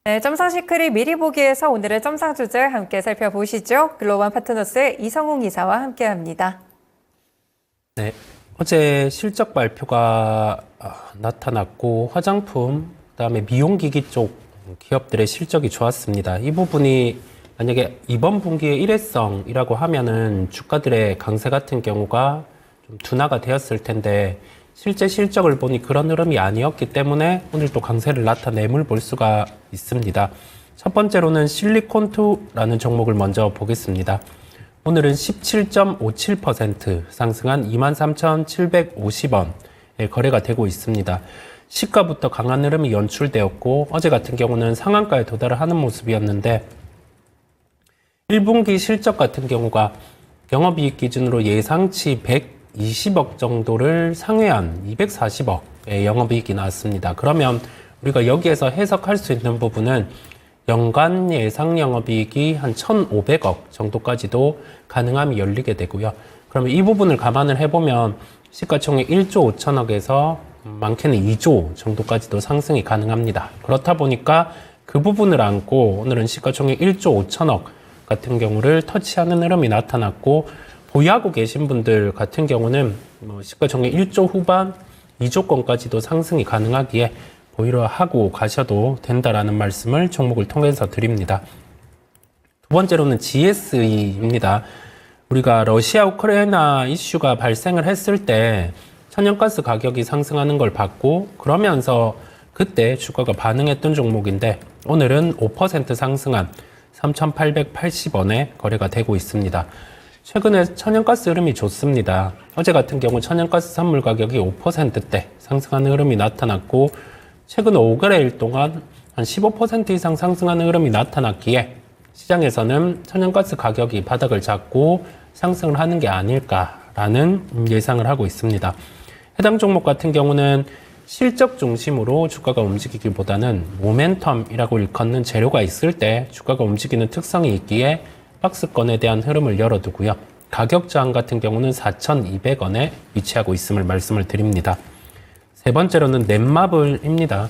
네, 점상 시크릿 미리 보기에서 오늘의 점상 주제 함께 살펴보시죠. 글로벌 파트너스의 이성웅 이사와 함께합니다. 네, 어제 실적 발표가 나타났고 화장품, 그다음에 미용기기 쪽 기업들의 실적이 좋았습니다. 이 부분이 만약에 이번 분기의 일회성이라고 하면은 주가들의 강세 같은 경우가 좀 둔화가 되었을 텐데 실제 실적을 보니 그런 흐름이 아니었기 때문에 오늘 또 강세를 나타냄을 볼 수가 있습니다. 첫 번째로는 실리콘2라는 종목을 먼저 보겠습니다. 오늘은 17.57% 상승한 23,750원에 거래가 되고 있습니다. 시가부터 강한 흐름이 연출되었고 어제 같은 경우는 상한가에 도달을 하는 모습이었는데 1분기 실적 같은 경우가 영업이익 기준으로 예상치 120억 정도를 상회한 240억의 영업이익이 나왔습니다. 그러면 우리가 여기에서 해석할 수 있는 부분은 연간 예상 영업이익이 한 1,500억 정도까지도 가능함이 열리게 되고요. 그러면 이 부분을 감안을 해보면 시가총액 1조 5천억에서 많게는 2조 정도까지도 상승이 가능합니다. 그렇다 보니까 그 부분을 안고 오늘은 시가총액 1조 5천억 같은 경우를 터치하는 흐름이 나타났고 보유하고 계신 분들 같은 경우는 시가총액 1조 후반 2조권까지도 상승이 가능하기에 보유를 하고 가셔도 된다라는 말씀을 종목을 통해서 드립니다. 두 번째로는 GSE입니다. 우리가 러시아 우크라이나 이슈가 발생을 했을 때 천연가스 가격이 상승하는 걸 봤고 그러면서 그때 주가가 반응했던 종목인데 오늘은 5% 상승한 3,880원에 거래가 되고 있습니다. 최근에 천연가스 흐름이 좋습니다. 어제 같은 경우 천연가스 선물 가격이 5%대 상승하는 흐름이 나타났고 최근 5거래일 동안 한 15% 이상 상승하는 흐름이 나타났기에 시장에서는 천연가스 가격이 바닥을 잡고 상승을 하는 게 아닐까라는 예상을 하고 있습니다. 해당 종목 같은 경우는 실적 중심으로 주가가 움직이기보다는 모멘텀이라고 일컫는 재료가 있을 때 주가가 움직이는 특성이 있기에 박스권에 대한 흐름을 열어두고요. 가격 저항 같은 경우는 4,200원에 위치하고 있음을 말씀을 드립니다. 세 번째로는 넷마블입니다.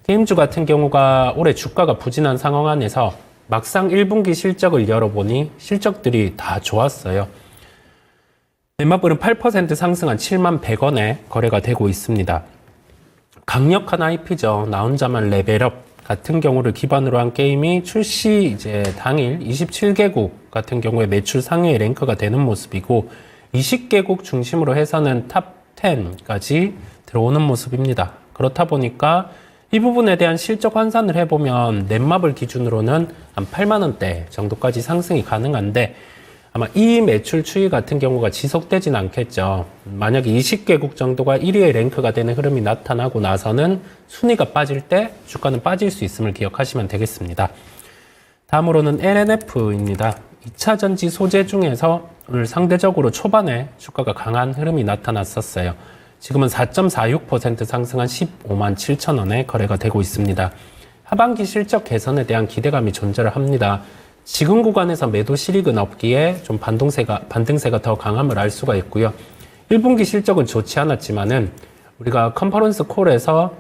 게임주 같은 경우가 올해 주가가 부진한 상황 안에서 막상 1분기 실적을 열어보니 실적들이 다 좋았어요. 넷마블은 8% 상승한 71,100원에 거래가 되고 있습니다. 강력한 IP죠. 나 혼자만 레벨업 같은 경우를 기반으로 한 게임이 출시 당일 27개국 같은 경우에 매출 상위의 랭크가 되는 모습이고 20개국 중심으로 해서는 탑 10까지 들어오는 모습입니다. 그렇다 보니까 이 부분에 대한 실적 환산을 해보면 넷마블 기준으로는 한 8만원대 정도까지 상승이 가능한데 아마 이 매출 추이 같은 경우가 지속되진 않겠죠. 만약에 20개국 정도가 1위의 랭크가 되는 흐름이 나타나고 나서는 순위가 빠질 때 주가는 빠질 수 있음을 기억하시면 되겠습니다. 다음으로는 LNF입니다. 2차 전지 소재 중에서 오늘 상대적으로 초반에 주가가 강한 흐름이 나타났었어요. 지금은 4.46% 상승한 15만 7천원에 거래가 되고 있습니다. 하반기 실적 개선에 대한 기대감이 존재를 합니다. 지금 구간에서 매도 실익은 없기에 좀 반등세가 더 강함을 알 수가 있고요. 1분기 실적은 좋지 않았지만은 우리가 컨퍼런스 콜에서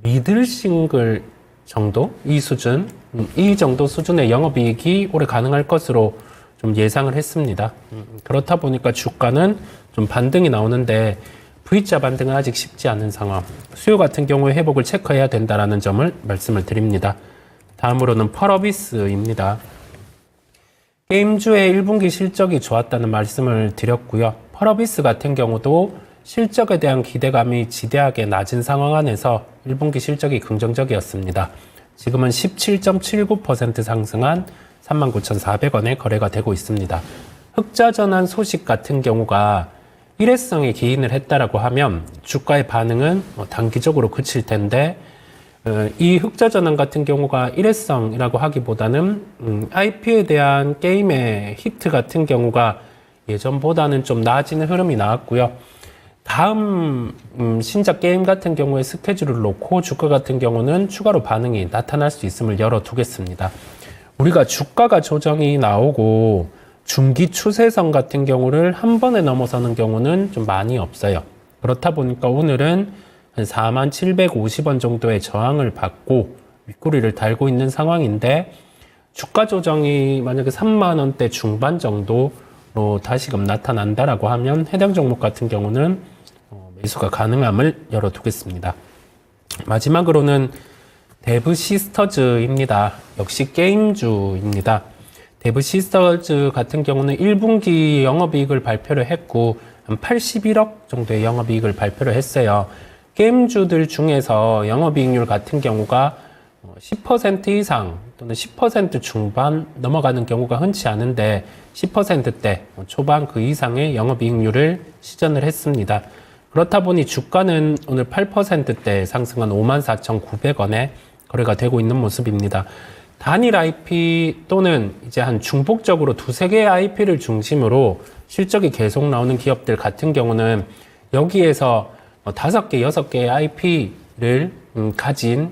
미들 싱글 정도 이 정도 수준의 영업이익이 올해 가능할 것으로 좀 예상을 했습니다. 그렇다 보니까 주가는 좀 반등이 나오는데 V자 반등은 아직 쉽지 않은 상황. 수요 같은 경우에 회복을 체크해야 된다라는 점을 말씀을 드립니다. 다음으로는 펄어비스입니다. 게임주의 1분기 실적이 좋았다는 말씀을 드렸고요. 펄어비스 같은 경우도 실적에 대한 기대감이 지대하게 낮은 상황 안에서 1분기 실적이 긍정적이었습니다. 지금은 17.79% 상승한 39,400원에 거래가 되고 있습니다. 흑자전환 소식 같은 경우가 일회성에 기인을 했다라고 하면 주가의 반응은 단기적으로 그칠 텐데 이 흑자전환 같은 경우가 일회성이라고 하기보다는 IP에 대한 게임의 히트 같은 경우가 예전보다는 좀 나아지는 흐름이 나왔고요. 다음 신작 게임 같은 경우에 스케줄을 놓고 주가 같은 경우는 추가로 반응이 나타날 수 있음을 열어두겠습니다. 우리가 주가가 조정이 나오고 중기 추세선 같은 경우를 한 번에 넘어서는 경우는 좀 많이 없어요. 그렇다 보니까 오늘은 한 4750원 정도의 저항을 받고 윗꼬리를 달고 있는 상황인데 주가 조정이 만약에 3만 원대 중반 정도로 다시금 나타난다라고 하면 해당 종목 같은 경우는 매수가 가능함을 열어두겠습니다. 마지막으로는 데브 시스터즈입니다. 역시 게임주입니다. 데브 시스터즈 같은 경우는 1분기 영업이익을 발표를 했고 한 81억 정도의 영업이익을 발표를 했어요. 게임주들 중에서 영업이익률 같은 경우가 10% 이상 또는 10% 중반 넘어가는 경우가 흔치 않은데 10%대 초반 그 이상의 영업이익률을 시전을 했습니다. 그렇다 보니 주가는 오늘 8%대 상승한 54,900원에 거래가 되고 있는 모습입니다. 단일 IP 또는 이제 한 중복적으로 두세 개의 IP를 중심으로 실적이 계속 나오는 기업들 같은 경우는 여기에서 5개, 6개의 IP를 가진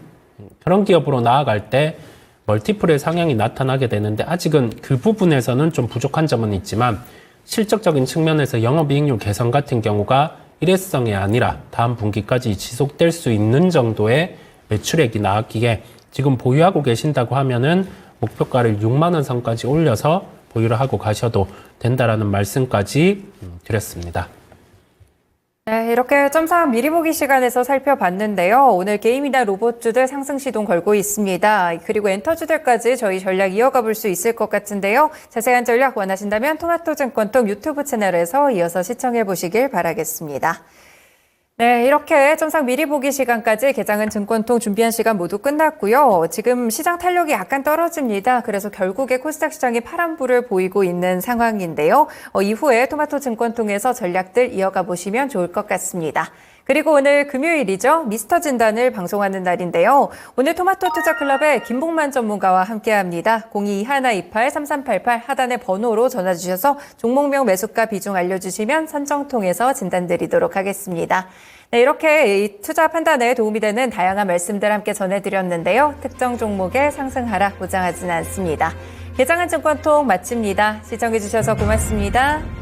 그런 기업으로 나아갈 때 멀티플의 상향이 나타나게 되는데 아직은 그 부분에서는 좀 부족한 점은 있지만 실적적인 측면에서 영업이익률 개선 같은 경우가 일회성이 아니라 다음 분기까지 지속될 수 있는 정도의 매출액이 나왔기에 지금 보유하고 계신다고 하면은 목표가를 6만 원 선까지 올려서 보유를 하고 가셔도 된다라는 말씀까지 드렸습니다. 네, 이렇게 점상 미리 보기 시간에서 살펴봤는데요. 오늘 게임이나 로봇주들 상승 시동 걸고 있습니다. 그리고 엔터주들까지 저희 전략 이어가 볼 수 있을 것 같은데요. 자세한 전략 원하신다면 토마토증권통 유튜브 채널에서 이어서 시청해 보시길 바라겠습니다. 네, 이렇게 점상 미리 보기 시간까지 개장은 증권통 준비한 시간 모두 끝났고요. 지금 시장 탄력이 약간 떨어집니다. 그래서 결국에 코스닥 시장이 파란불을 보이고 있는 상황인데요. 이후에 토마토 증권통에서 전략들 이어가 보시면 좋을 것 같습니다. 그리고 오늘 금요일이죠. 미스터 진단을 방송하는 날인데요. 오늘 토마토 투자클럽의 김봉만 전문가와 함께합니다. 0221283388 하단의 번호로 전화 주셔서 종목명 매수가 비중 알려주시면 선정통해서 진단드리도록 하겠습니다. 네, 이렇게 이 투자 판단에 도움이 되는 다양한 말씀들 함께 전해드렸는데요. 특정 종목의 상승 하락 보장하지는 않습니다. 개장한 증권통 마칩니다. 시청해주셔서 고맙습니다.